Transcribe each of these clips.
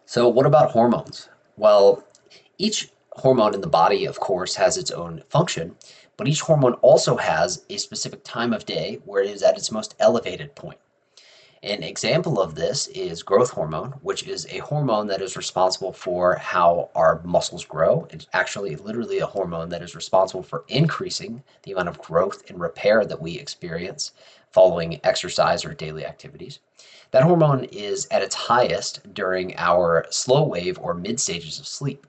So, what about hormones? Well, each hormone in the body, of course, has its own function, but each hormone also has a specific time of day where it is at its most elevated point. An example of this is growth hormone, which is a hormone that is responsible for how our muscles grow. It's actually literally a hormone that is responsible for increasing the amount of growth and repair that we experience following exercise or daily activities. That hormone is at its highest during our slow wave or mid stages of sleep.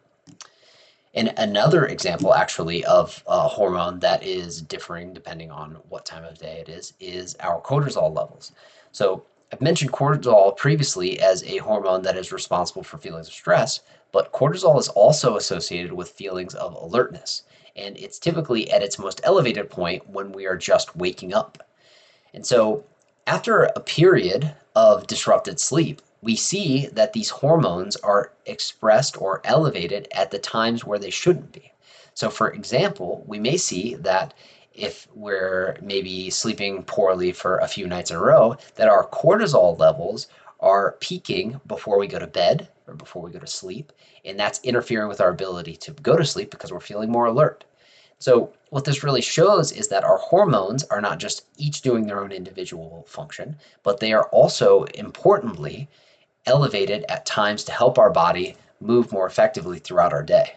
And another example, actually, of a hormone that is differing depending on what time of day it is our cortisol levels. So, I've mentioned cortisol previously as a hormone that is responsible for feelings of stress, but cortisol is also associated with feelings of alertness. And it's typically at its most elevated point when we are just waking up. And so, after a period of disrupted sleep, we see that these hormones are expressed or elevated at the times where they shouldn't be. So, for example, we may see that if we're maybe sleeping poorly for a few nights in a row, that our cortisol levels are peaking before we go to bed or before we go to sleep. And that's interfering with our ability to go to sleep because we're feeling more alert. So, what this really shows is that our hormones are not just each doing their own individual function, but they are also importantly elevated at times to help our body move more effectively throughout our day.